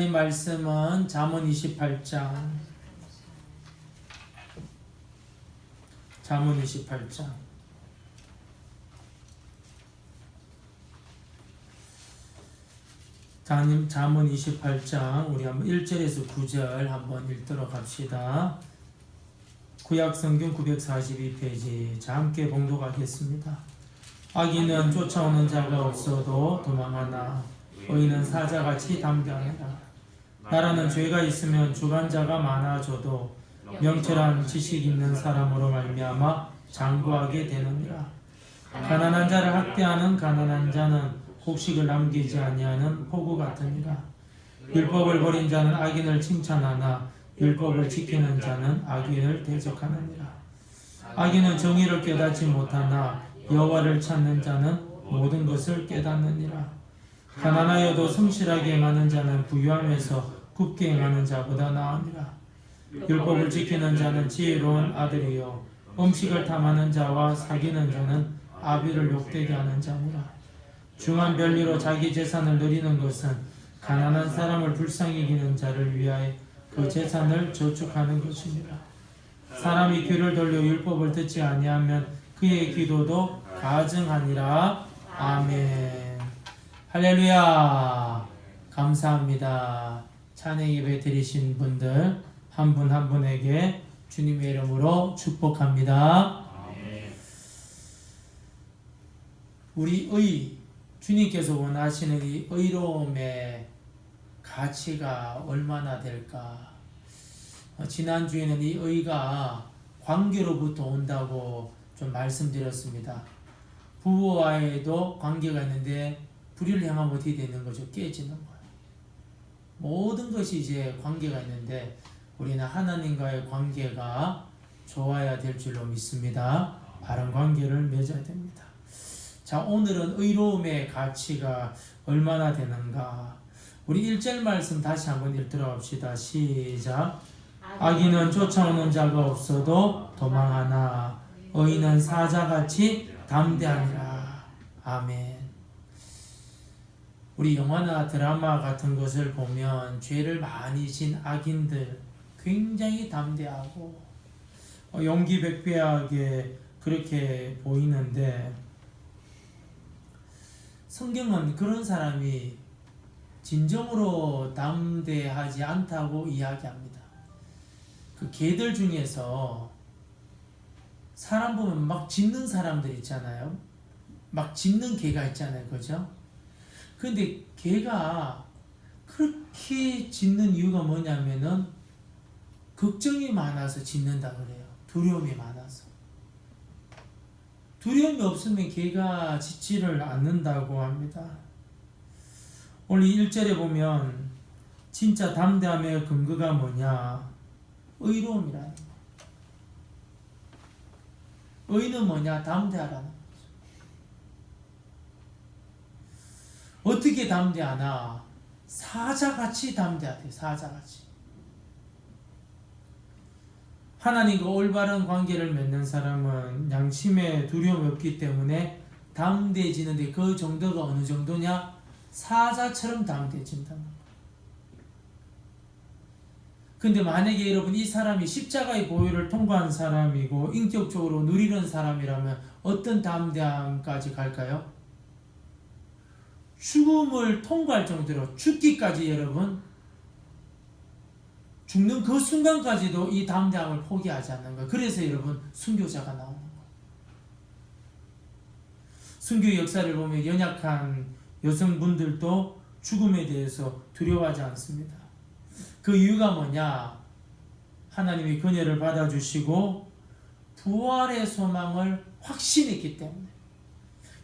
이 말씀은 잠언 28장 잠언 28장 잠언 28장 우리 한번 1절에서 9절 한번 읽도록 합시다. 구약성경 942페이지 자 함께 봉독하겠습니다. 악인은 쫓아오는 자가 없어도 도망하나 의인은 사자같이 담대하느라. 나라는 죄가 있으면 주관자가 많아져도 명철한 지식 있는 사람으로 말미암아 장구하게 되느니라. 가난한 자를 학대하는 가난한 자는 곡식을 남기지 아니하는 포구 같으니라. 율법을 버린 자는 악인을 칭찬하나 율법을 지키는 자는 악인을 대적하느니라. 악인은 정의를 깨닫지 못하나 여호와를 찾는 자는 모든 것을 깨닫느니라. 가난하여도 성실하게 행하는 자는 부유함에서 굽게 행하는 자보다 나으니라. 율법을 지키는 자는 지혜로운 아들이요 음식을 탐하는 자와 사귀는 자는 아비를 욕되게 하는 자니라. 중한 별리로 자기 재산을 누리는 것은 가난한 사람을 불쌍히 여기는 자를 위하여 그 재산을 저축하는 것이니라. 사람이 귀를 돌려 율법을 듣지 아니하면 그의 기도도 가증하니라. 아멘. 할렐루야. 감사합니다. 찬양 예배 드리신 분들 한 분 한 분에게 주님의 이름으로 축복합니다. 우리 주님께서 원하시는 이 의로움의 가치가 얼마나 될까? 지난주에는 이 의가 관계로부터 온다고 좀 말씀드렸습니다. 부부와의도 관계가 있는데 불의를 행하면 어떻게 되는 거죠? 깨지는 거예요. 모든 것이 이제 관계가 있는데 우리는 하나님과의 관계가 좋아야 될 줄로 믿습니다. 바른 관계를 맺어야 됩니다. 자, 오늘은 의로움의 가치가 얼마나 되는가? 우리 1절 말씀 다시 한번 읽도록 합시다. 시작. 악인은 쫓아오는 자가 없어도 도망하나 의인은 사자같이 담대하니라. 아멘. 우리 영화나 드라마 같은 것을 보면 죄를 많이 진 악인들 굉장히 담대하고 용기백배하게 그렇게 보이는데 성경은 그런 사람이 진정으로 담대하지 않다고 이야기합니다. 그 개들 중에서 사람 보면 막 짖는 사람들 있잖아요. 막 짖는 개가 있잖아요. 그죠? 근데 개가 그렇게 짖는 이유가 뭐냐면은 걱정이 많아서 짖는다 그래요. 두려움이 많아서. 두려움이 없으면 개가 짖지를 않는다고 합니다. 오늘 1절에 보면 진짜 담대함의 근거가 뭐냐? 의로움이라는 거예요. 의는 뭐냐? 담대하라는 거죠. 어떻게 담대하나? 사자같이 담대하대. 사자같이. 하나님과 올바른 관계를 맺는 사람은 양심에 두려움이 없기 때문에 담대해지는데 그 정도가 어느 정도냐? 사자처럼 담대해진다는 거예요. 근데 만약에 여러분 이 사람이 십자가의 보혈을 통과한 사람이고 인격적으로 누리는 사람이라면 어떤 담대함까지 갈까요? 죽음을 통과할 정도로 죽기까지 여러분 죽는 그 순간까지도 이 담대함을 포기하지 않는 거예요. 그래서 여러분 순교자가 나오는 거예요. 순교 역사를 보면 연약한 여성분들도 죽음에 대해서 두려워하지 않습니다. 그 이유가 뭐냐? 하나님이 그녀를 받아주시고 부활의 소망을 확신했기 때문에.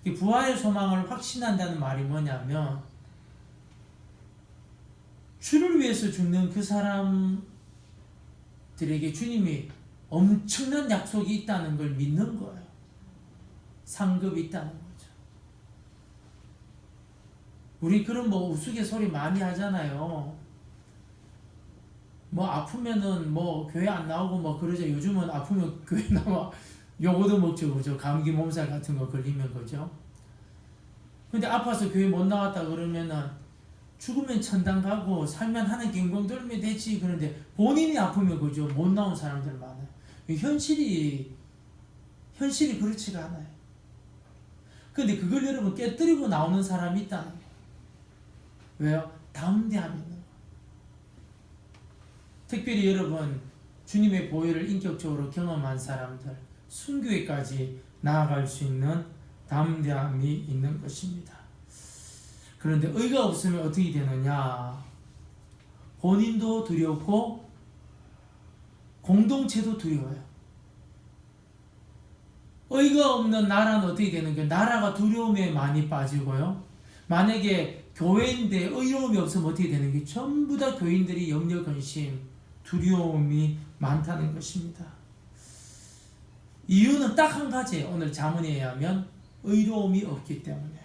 이 부활의 소망을 확신한다는 말이 뭐냐면 주를 위해서 죽는 그 사람들에게 주님이 엄청난 약속이 있다는 걸 믿는 거예요. 상급이 있다는 거죠. 우리 그런 우스갯소리 많이 하잖아요. 아프면은 교회 안 나오고 그러죠. 요즘은 아프면 교회 나와 요거도 먹죠. 그죠? 감기 몸살 같은 거 걸리면 그죠? 근데 아파서 교회 못 나왔다 그러면은 죽으면 천당 가고 살면 하나님께 영광 돌리면 되지. 그런데 본인이 아프면 그죠 못 나온 사람들 많아요. 현실이 그렇지가 않아요. 근데 그걸 여러분 깨뜨리고 나오는 사람이 있다는 거예요. 왜요? 담대함이 있는 거예요. 특별히 여러분 주님의 보혈을 인격적으로 경험한 사람들, 순교회까지 나아갈 수 있는 담대함이 있는 것입니다. 그런데 의가 없으면 어떻게 되느냐? 본인도 두렵고 공동체도 두려워요. 의가 없는 나라는 어떻게 되는 거예요? 나라가 두려움에 많이 빠지고요. 만약에 교회인데 의로움이 없으면 어떻게 되는 게 전부 다 교인들이 염려, 근심, 두려움이 많다는 것입니다. 이유는 딱 한 가지예요. 오늘 잠언에 의하면 의로움이 없기 때문에.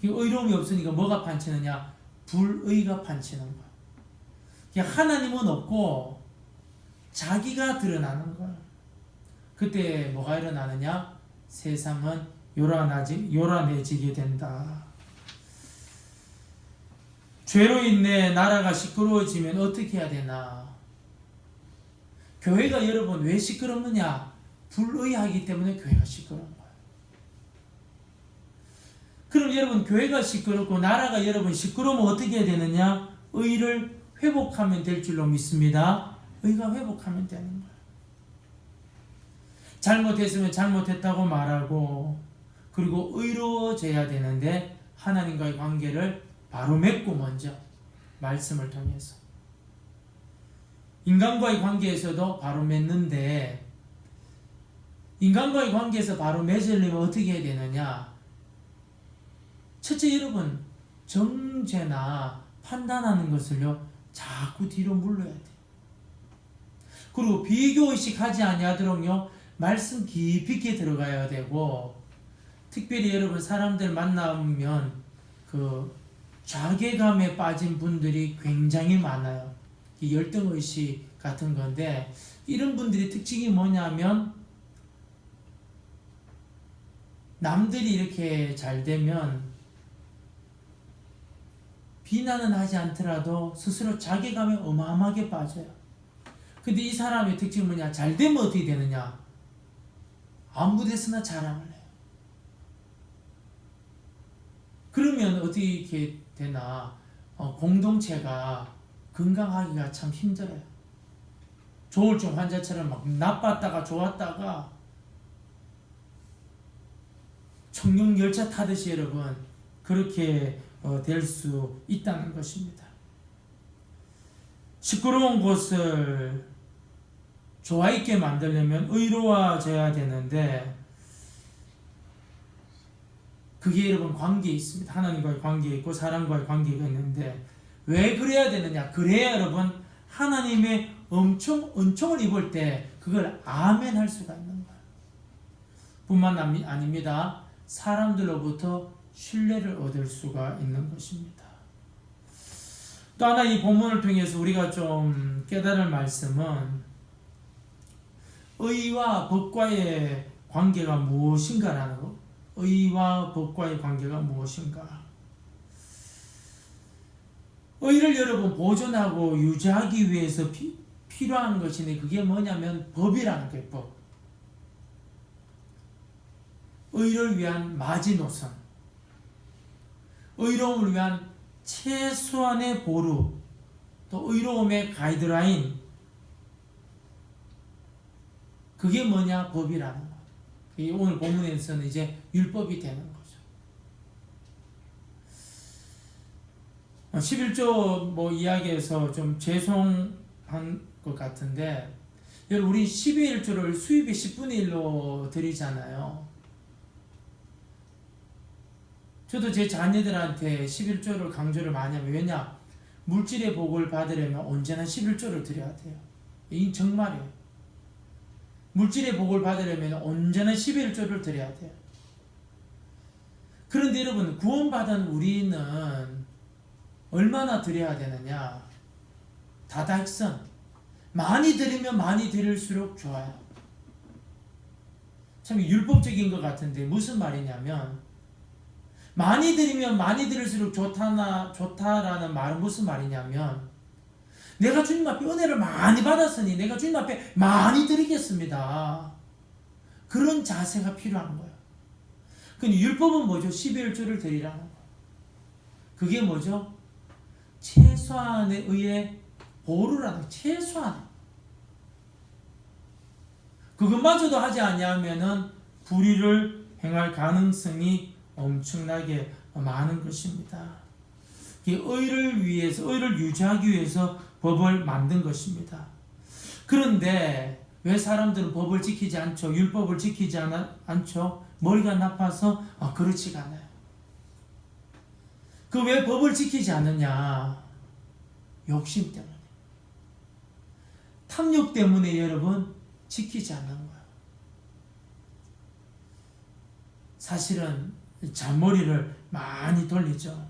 의로움이 없으니까 뭐가 판치느냐? 불의가 판치는 거야. 하나님은 없고 자기가 드러나는 거야. 그때 뭐가 일어나느냐? 세상은 요란해지게 된다. 죄로 인해 나라가 시끄러워지면 어떻게 해야 되나? 교회가 여러분 왜 시끄럽느냐? 불의하기 때문에 교회가 시끄러운 거예요. 그럼 여러분 교회가 시끄럽고 나라가 여러분 시끄러우면 어떻게 해야 되느냐? 의를 회복하면 될 줄로 믿습니다. 의가 회복하면 되는 거예요. 잘못했으면 잘못했다고 말하고 그리고 의로워져야 되는데 하나님과의 관계를 바로 맺고 먼저 말씀을 통해서 인간과의 관계에서도 바로 맺는데 인간과의 관계에서 바로 맺으려면 어떻게 해야 되느냐? 첫째 여러분 정죄나 판단하는 것을요 자꾸 뒤로 물러야 돼요. 그리고 비교의식 하지 아니하도록요 말씀 깊이 있게 들어가야 되고 특별히 여러분 사람들 만나면 그 자괴감에 빠진 분들이 굉장히 많아요. 열등의식 같은 건데 이런 분들의 특징이 뭐냐면 남들이 이렇게 잘 되면 비난은 하지 않더라도 스스로 자괴감에 어마어마하게 빠져요. 근데 이 사람의 특징이 뭐냐? 잘 되면 어떻게 되느냐? 아무 데서나 자랑을 해요. 그러면 어떻게 되나? 공동체가 건강하기가 참 힘들어요. 조울증 환자처럼 막 나빴다가 좋았다가 청룡열차 타듯이 여러분 그렇게 될 수 있다는 것입니다. 시끄러운 곳을 조화 있게 만들려면 의로워져야 되는데 그게 여러분 관계에 있습니다. 하나님과의 관계에 있고 사람과의 관계가 있는데 왜 그래야 되느냐? 그래야 여러분 하나님의 은총을 입을 때 그걸 아멘 할 수가 있는 거예요. 뿐만 아닙니다. 사람들로부터 신뢰를 얻을 수가 있는 것입니다. 또 하나 이 본문을 통해서 우리가 좀 깨달을 말씀은 의와 법과의 관계가 무엇인가라는 것. 의와 법과의 관계가 무엇인가. 의를 여러분 보존하고 유지하기 위해서 필요한 것인데 그게 뭐냐면 법이라는 게 법. 의를 위한 마지노선. 의로움을 위한 최소한의 보루. 또 의로움의 가이드라인. 그게 뭐냐? 법이라는 거. 오늘 본문에서는 이제 율법이 되는 거죠. 11조 이야기에서 좀 죄송한 것 같은데 여러분 우리 12일조를 수입의 10분의 1로 드리잖아요. 저도 제 자녀들한테 11조를 강조를 많이 하면 왜냐? 물질의 복을 받으려면 언제나 11조를 드려야 돼요. 이 정말이에요. 물질의 복을 받으려면 언제나 11조를 드려야 돼요. 그런데 여러분 구원받은 우리는 얼마나 드려야 되느냐? 다다익선. 많이 드리면 많이 드릴수록 좋아요. 참 율법적인 것 같은데 무슨 말이냐면 많이 드리면 많이 드릴수록 좋다라는 말은 무슨 말이냐면 내가 주님 앞에 은혜를 많이 받았으니 내가 주님 앞에 많이 드리겠습니다. 그런 자세가 필요한 거예요. 근데 율법은 뭐죠? 11조를 드리라는 거예요. 그게 뭐죠? 최소한에 의해 보루라는 최소한. 그것마저도 하지 아니하면은 불의를 행할 가능성이 엄청나게 많은 것입니다. 의를 위해서, 의를 유지하기 위해서 법을 만든 것입니다. 그런데 왜 사람들은 법을 지키지 않죠? 율법을 지키지 않죠? 머리가 나빠서? 그렇지가 않아요. 그 왜 법을 지키지 않느냐? 욕심 때문에. 탐욕 때문에 여러분 지키지 않는 거예요. 사실은 잔머리를 많이 돌리죠.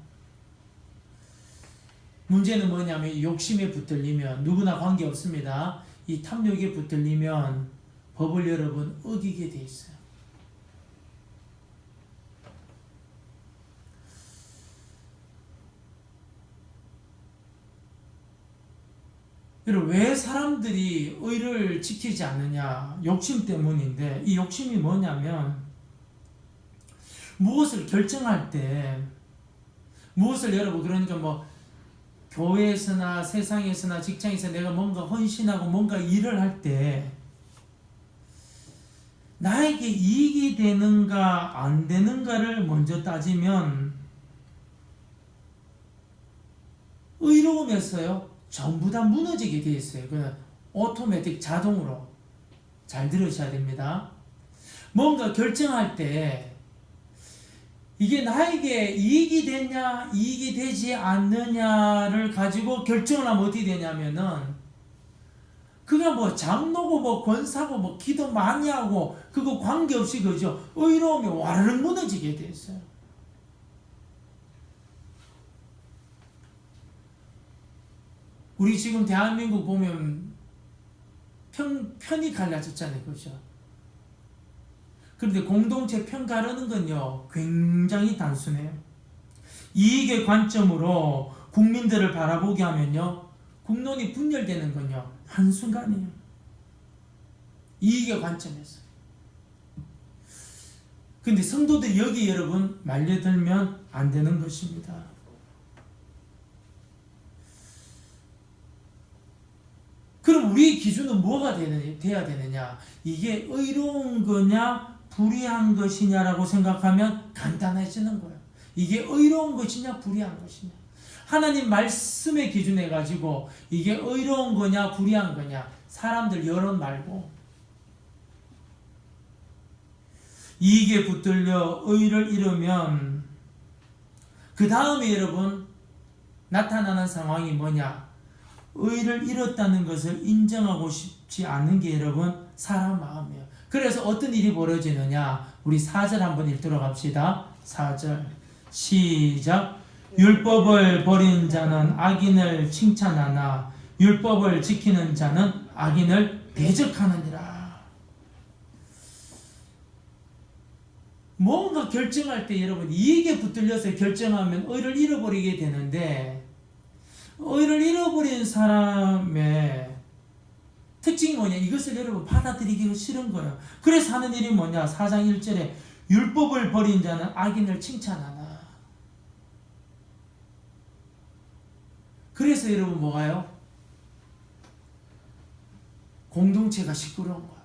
문제는 뭐냐면 욕심에 붙들리면 누구나 관계없습니다. 이 탐욕에 붙들리면 법을 여러분 어기게 돼 있어요. 여러분 왜 사람들이 의를 지키지 않느냐? 욕심 때문인데 이 욕심이 뭐냐면 무엇을 결정할 때 무엇을 여러분 그러니까 뭐 교회에서나 세상에서나 직장에서 내가 뭔가 헌신하고 뭔가 일을 할 때 나에게 이익이 되는가 안 되는가를 먼저 따지면 의로움에서요 전부 다 무너지게 되어 있어요. 그냥 오토매틱 자동으로. 잘 들으셔야 됩니다. 뭔가 결정할 때 이게 나에게 이익이 되냐 이익이 되지 않느냐를 가지고 결정을 하면 어떻게 되냐면은 그가 뭐 장로고 뭐 권사고 뭐 기도 많이 하고 그거 관계없이 그죠 의로움이 와르르 무너지게 돼 있어요. 우리 지금 대한민국 보면 편이 갈라졌잖아요. 그죠? 그런데 공동체 편 가르는 건요, 굉장히 단순해요. 이익의 관점으로 국민들을 바라보게 하면요, 국론이 분열되는 건요, 한순간이에요. 이익의 관점에서. 근데 성도들이 여기 여러분 말려들면 안 되는 것입니다. 그럼 우리의 기준은 뭐가 돼야 되느냐? 이게 의로운 거냐, 불의한 것이냐라고 생각하면 간단해지는 거예요. 이게 의로운 것이냐, 불의한 것이냐. 하나님 말씀에 기준해 가지고 이게 의로운 거냐, 불의한 거냐. 사람들 여론 말고. 이익에 붙들려 의를 잃으면 그 다음에 여러분 나타나는 상황이 뭐냐? 의를 잃었다는 것을 인정하고 싶지 않은 게 여러분 사람 마음이에요. 그래서 어떤 일이 벌어지느냐? 우리 4절 한번 읽도록 합시다. 4절 시작. 율법을 버린 자는 악인을 칭찬하나 율법을 지키는 자는 악인을 대적하느니라. 뭔가 결정할 때 여러분 이익에 붙들려서 결정하면 의를 잃어버리게 되는데 의를 잃어버린 사람의 특징이 뭐냐? 이것을 여러분 받아들이기가 싫은 거예요. 그래서 하는 일이 뭐냐? 4장 1절에 율법을 버린 자는 악인을 칭찬하나. 그래서 여러분 뭐가요? 공동체가 시끄러운 거예요.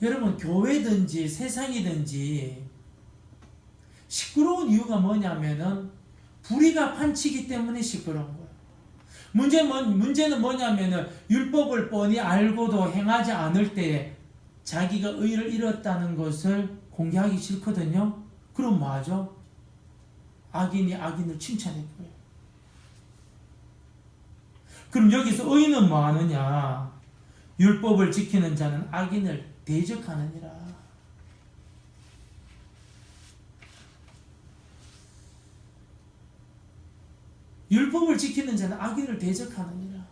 여러분 교회든지 세상이든지 시끄러운 이유가 뭐냐면은 불의가 판치기 때문에 시끄러운 거예요. 문제는 뭐냐면은 율법을 뻔히 알고도 행하지 않을 때 자기가 의를 잃었다는 것을 공개하기 싫거든요. 그럼 뭐 하죠? 악인이 악인을 칭찬해 거예요. 그럼 여기서 의는 뭐 하느냐? 율법을 지키는 자는 악인을 대적하느니라. 율법을 지키는 자는 악인을 대적하느니라.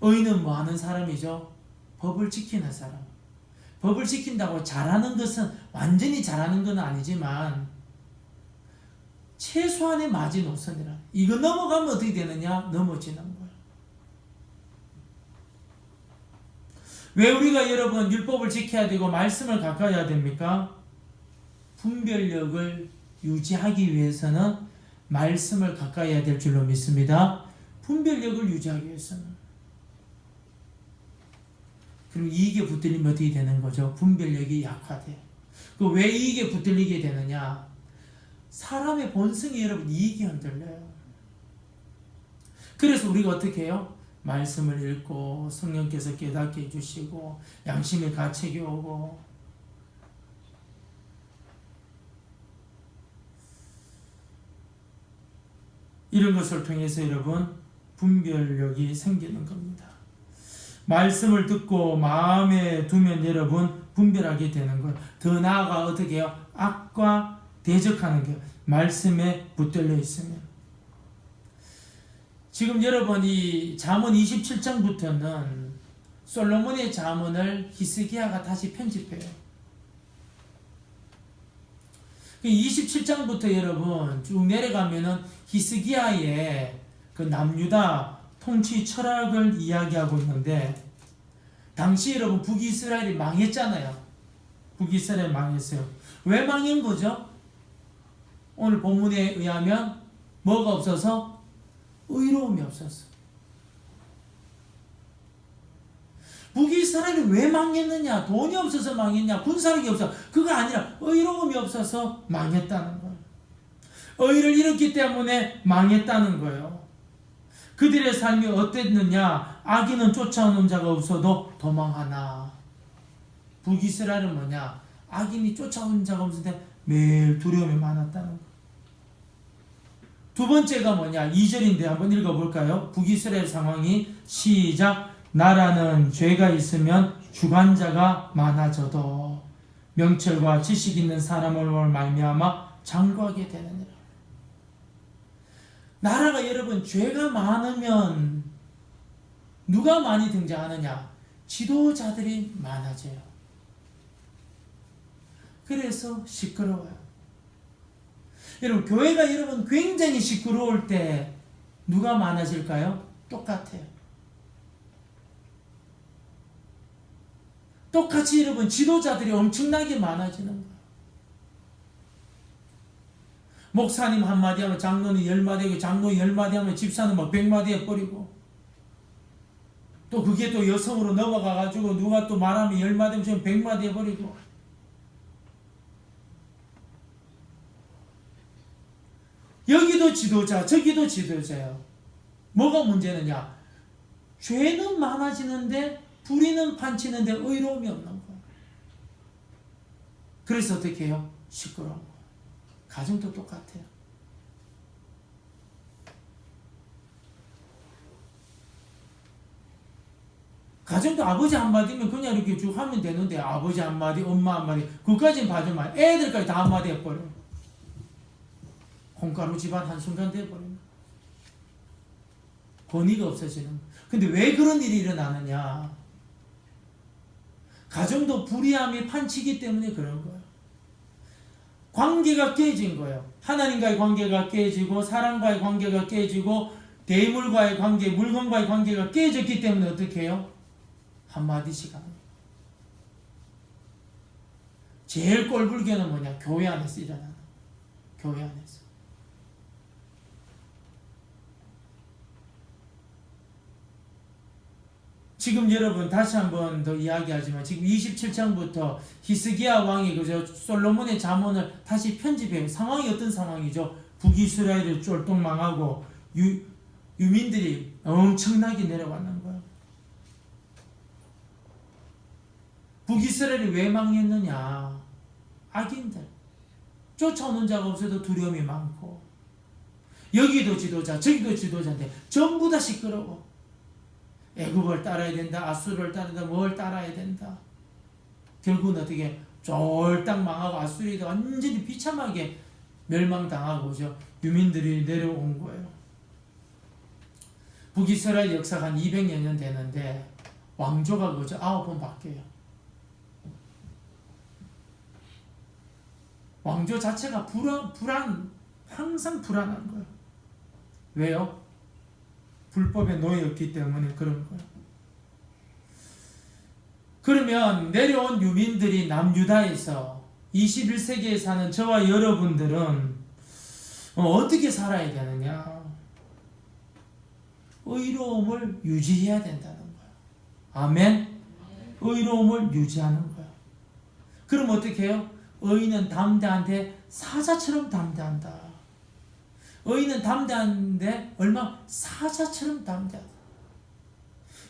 의는 뭐 하는 사람이죠? 법을 지키는 사람. 법을 지킨다고 잘하는 것은 완전히 잘하는 건 아니지만 최소한의 마지노선이라. 이거 넘어가면 어떻게 되느냐? 넘어지는 거야. 왜 우리가 여러분 율법을 지켜야 되고 말씀을 가까이 해야 됩니까? 분별력을 유지하기 위해서는 말씀을 가까이 해야 될 줄로 믿습니다. 분별력을 유지하기 위해서는. 그리고 이익에 붙들리면 어떻게 되는 거죠? 분별력이 약화돼. 그 왜 이익에 붙들리게 되느냐? 사람의 본성이 여러분 이익이 흔들려요. 그래서 우리가 어떻게 해요? 말씀을 읽고 성령께서 깨닫게 해주시고 양심의 가책이 오고 이런 것을 통해서 여러분 분별력이 생기는 겁니다. 말씀을 듣고 마음에 두면 여러분 분별하게 되는 거예요. 더 나아가 어떻게 해요? 악과 대적하는 게 말씀에 붙들려 있으면. 지금 여러분이 잠언 27장부터는 솔로몬의 잠언을 히스기야가 다시 편집해요. 27장부터 여러분 쭉 내려가면은 히스기야의 그 남유다 통치 철학을 이야기하고 있는데, 당시 여러분 북이스라엘이 망했잖아요. 북이스라엘 망했어요. 왜 망한 거죠? 오늘 본문에 의하면 뭐가 없어서? 의로움이 없었어. 북이스라엘이 왜 망했느냐? 돈이 없어서 망했냐? 군사력이 없어. 그거 아니라 의로움이 없어서 망했다는 거예요. 의를 잃었기 때문에 망했다는 거예요. 그들의 삶이 어땠느냐? 악인은 쫓아오는 자가 없어도 도망하나. 북이스라엘은 뭐냐? 악인이 쫓아오는 자가 없는데 매일 두려움이 많았다는 거예요. 두 번째가 뭐냐? 2절인데 한번 읽어볼까요? 북이스라엘 상황이 시작. 나라는 죄가 있으면 주관자가 많아져도 명철과 지식 있는 사람을 말미암아 장구하게 되느니라. 나라가 여러분 죄가 많으면 누가 많이 등장하느냐? 지도자들이 많아져요. 그래서 시끄러워요. 여러분 교회가 여러분 굉장히 시끄러울 때 누가 많아질까요? 똑같아요. 똑같이 여러분 지도자들이 엄청나게 많아지는 거예요. 목사님 한마디 하면 장로는 10마디 하고 장로 10마디 하면 집사는 막 100마디 해버리고, 또 그게 또 여성으로 넘어가가지고 누가 또 말하면 10마디 하면 100마디 해버리고. 여기도 지도자 저기도 지도자예요. 뭐가 문제느냐? 죄는 많아지는데 불의는 판치는데 의로움이 없는 거예요. 그래서 어떻게 해요? 시끄러운 거예요. 가정도 똑같아요. 가정도 아버지 한마디면 그냥 이렇게 쭉 하면 되는데 아버지 한마디 엄마 한마디 그까지는 봐주면 애들까지 다 한마디 해버려요. 콩가루 집안 한순간 돼버려요. 권위가 없어지는 거예요. 근데 왜 그런 일이 일어나느냐? 가정도 불의함이 판치기 때문에 그런 거예요. 관계가 깨진 거예요. 하나님과의 관계가 깨지고 사람과의 관계가 깨지고 대물과의 관계, 물건과의 관계가 깨졌기 때문에 어떻게 해요? 한마디씩 하는 거예요. 제일 꼴불견은 뭐냐? 교회 안에서 일어나는 거예요. 교회 안에서. 지금 여러분 다시 한 번 더 이야기하지만 지금 27장부터 히스기야 왕이 그저 솔로몬의 잠언을 다시 편집해요. 상황이 어떤 상황이죠? 북이스라엘을 쫄딱 망하고 유민들이 엄청나게 내려왔는 거예요. 북이스라엘이 왜 망했느냐? 악인들. 쫓아오는 자가 없어도 두려움이 많고, 여기도 지도자 저기도 지도자인데 전부 다 시끄러워. 애굽을 따라야 된다, 아수르를 따라야 된다, 뭘 따라야 된다. 결국은 어떻게 쫄딱 망하고 아수리도 완전히 비참하게 멸망당하고죠. 유민들이 내려온 거예요. 북이스라엘 역사가 한 200여 년 되는데 왕조가 그저 9번 바뀌어요. 왕조 자체가 항상 불안한 거예요. 왜요? 불법에 놓였기 때문에 그런 거예요. 그러면 내려온 유민들이 남유다에서 21세기에 사는 저와 여러분들은 어떻게 살아야 되느냐? 의로움을 유지해야 된다는 거예요. 아멘? 의로움을 유지하는 거예요. 그럼 어떻게 해요? 의인은 담대한데 사자처럼 담대한다. 의인은 담대한데 얼마? 사자처럼 담대하다.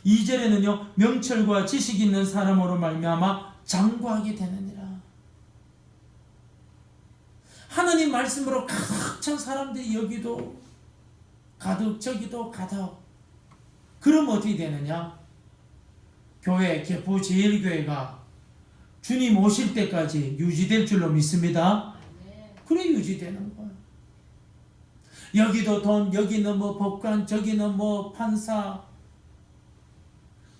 2절에는요, 명철과 지식 있는 사람으로 말미암아 장구하게 되느니라. 하나님 말씀으로 가득 찬 사람들이 여기도 가득 저기도 가득. 그럼 어떻게 되느냐? 교회, 개포 제일교회가 주님 오실 때까지 유지될 줄로 믿습니다. 그래 유지되는 거예요. 여기도 돈, 여기는 뭐 법관, 저기는 뭐 판사.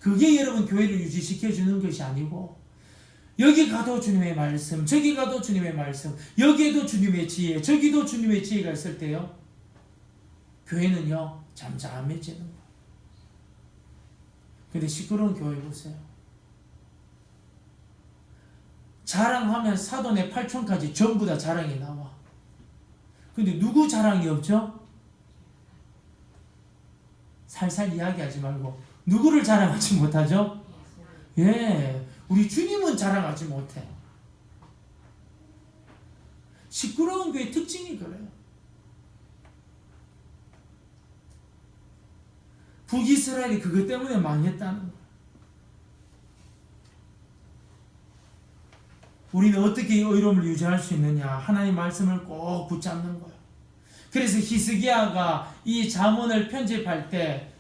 그게 여러분 교회를 유지시켜 주는 것이 아니고, 여기 가도 주님의 말씀, 저기 가도 주님의 말씀, 여기에도 주님의 지혜, 저기도 주님의 지혜가 있을 때요, 교회는요 잠잠해지는 거예요. 근데 시끄러운 교회 보세요. 자랑하면 사돈의 팔촌까지 전부 다 자랑이 나와. 근데 누구 자랑이 없죠? 살살 이야기하지 말고 누구를 자랑하지 못하죠? 예, 우리 주님은 자랑하지 못해. 시끄러운 교회 특징이 그래요. 북이스라엘이 그것 때문에 망했다는 거예요. 우리는 어떻게 의로움을 유지할 수 있느냐? 하나님 말씀을 꼭 붙잡는 거예요. 그래서 히스기야가 이 잠언을 편집할 때,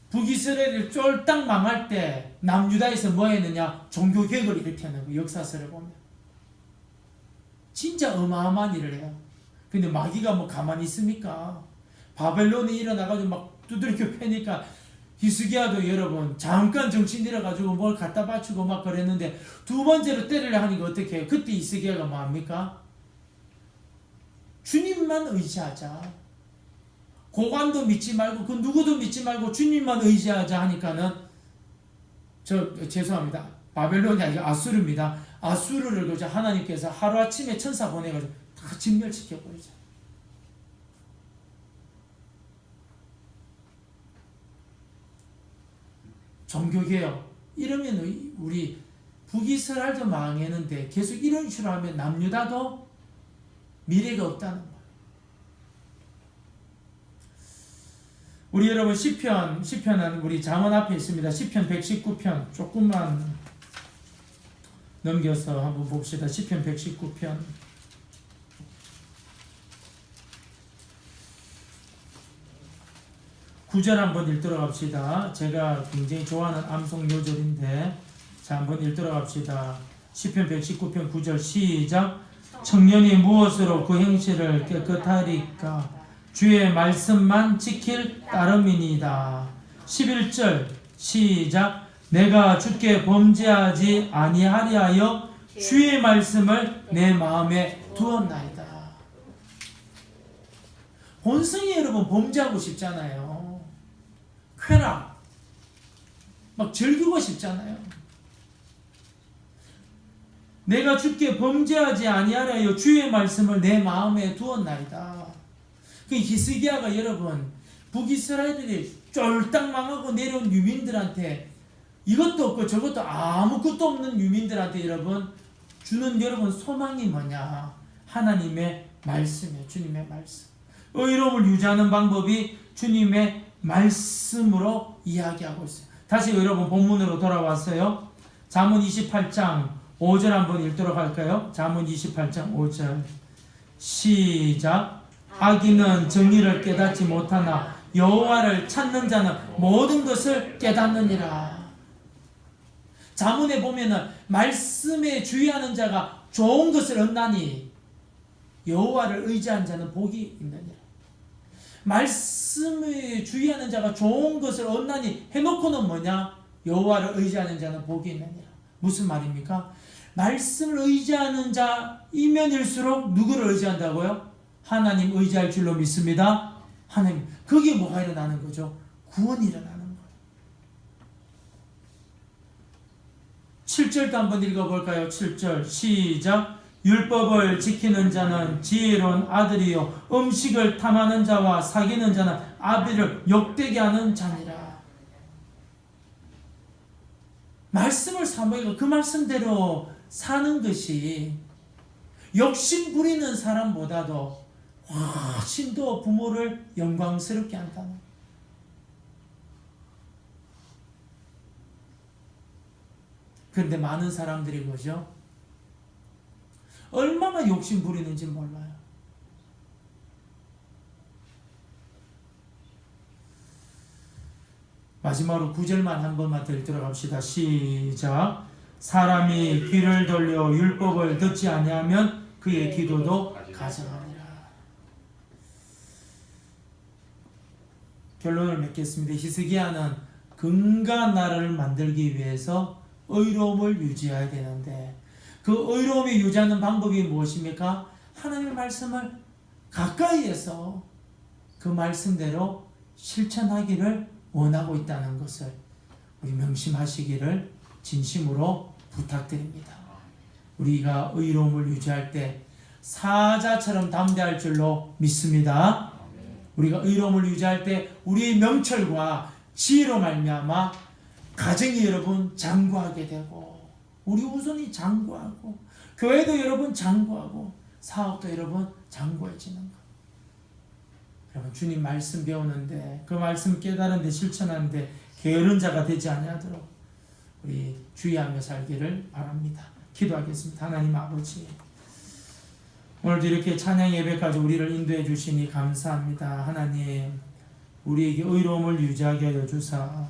북이스라엘이 쫄딱 망할 때 남유다에서 뭐 했느냐? 종교개혁을 일으켰는 거예요. 역사서를 보면 진짜 어마어마한 일을 해요. 근데 마귀가 뭐 가만히 있습니까? 바벨론이 일어나가지고 막 두들겨 패니까 히스기야도 여러분 잠깐 정신 잃어가지고 뭘 갖다 바치고 막 그랬는데, 두 번째로 때리려 하니까 어떻게 해요? 그때 히스기야가 뭐 합니까? 주님만 의지하자. 고관도 믿지 말고 그 누구도 믿지 말고 주님만 의지하자 하니까는, 죄송합니다. 바벨론이 아니라 아수르입니다. 아수르를 그저 하나님께서 하루아침에 천사 보내가지고 다 진멸시켜버리죠. 종교개혁 이러면 우리 북이스라엘도 망했는데 계속 이런 식으로 하면 남유다도 미래가 없다는 거예요. 우리 여러분 시편은 우리 잠언 앞에 있습니다. 시편 119편 조금만 넘겨서 한번 봅시다. 시편 119편 9절 한번 읽도록 합시다. 제가 굉장히 좋아하는 암송 요절인데, 자 한번 읽도록 합시다. 시편 119편 9절 시작. 청년이 무엇으로 그 행실을 깨끗하리까? 주의 말씀만 지킬 따름이니이다. 11절 시작. 내가 주께 범죄하지 아니하리하여 주의 말씀을 내 마음에 두었나이다. 본성이 여러분 범죄하고 싶잖아요. 쾌락 막 즐기고 싶잖아요. 내가 주께 범죄하지 아니하려 주의 말씀을 내 마음에 두었나이다. 그 히스기야가 여러분 북이스라엘들이 쫄딱 망하고 내려온 유민들한테, 이것도 없고 저것도 아무것도 없는 유민들한테 여러분 주는 여러분 소망이 뭐냐? 하나님의 말씀이에요. 주님의 말씀. 의로움을 유지하는 방법이 주님의 말씀으로 이야기하고 있어요. 다시 여러분 본문으로 돌아왔어요. 잠언 28장 5절 한번 읽도록 할까요? 잠언 28장 5절 시작. 악인은 정의를 깨닫지 못하나 여호와를 찾는 자는 모든 것을 깨닫느니라. 잠언에 보면은 말씀에 주의하는 자가 좋은 것을 얻나니 여호와를 의지한 자는 복이 있느니라. 말씀 말씀에 주의하는 자가 좋은 것을 얻나니 해놓고는 뭐냐? 여호와를 의지하는 자는 복이 있느니라. 무슨 말입니까? 말씀을 의지하는 자이면일수록 누구를 의지한다고요? 하나님 의지할 줄로 믿습니다. 하나님. 그게 뭐가 일어나는 거죠? 구원이 일어나는 거예요. 7절도 한번 읽어볼까요? 7절 시작. 율법을 지키는 자는 지혜로운 아들이요 음식을 탐하는 자와 사귀는 자는 아비를 욕되게 하는 자니라. 말씀을 사모하고 그 말씀대로 사는 것이 욕심 부리는 사람보다도 훨씬 더 부모를 영광스럽게 한다는 거예요. 그런데 많은 사람들이 뭐죠? 얼마나 욕심 부리는지 몰라요. 마지막으로 9절만 한 번만 더 들어갑시다. 시작. 사람이 귀를 돌려 율법을 듣지 아니하면 그의 기도도 가증하니라. 결론을 맺겠습니다. 히스기야는 금과 나를 만들기 위해서 의로움을 유지해야 되는데 그 의로움을 유지하는 방법이 무엇입니까? 하나님의 말씀을 가까이에서 그 말씀대로 실천하기를 원하고 있다는 것을 우리 명심하시기를 진심으로 부탁드립니다. 우리가 의로움을 유지할 때 사자처럼 담대할 줄로 믿습니다. 우리가 의로움을 유지할 때 우리의 명철과 지혜로 말미암아 가정이 여러분 장구하게 되고 우리 후손이 장구하고 교회도 여러분 장구하고 사업도 여러분 장구해지는 것. 여러분 주님 말씀 배우는데 그 말씀 깨달은데 실천하는데 게으른 자가 되지 아니하도록 우리 주의하며 살기를 바랍니다. 기도하겠습니다. 하나님 아버지, 오늘도 이렇게 찬양 예배까지 우리를 인도해 주시니 감사합니다. 하나님, 우리에게 의로움을 유지하게 하여 주사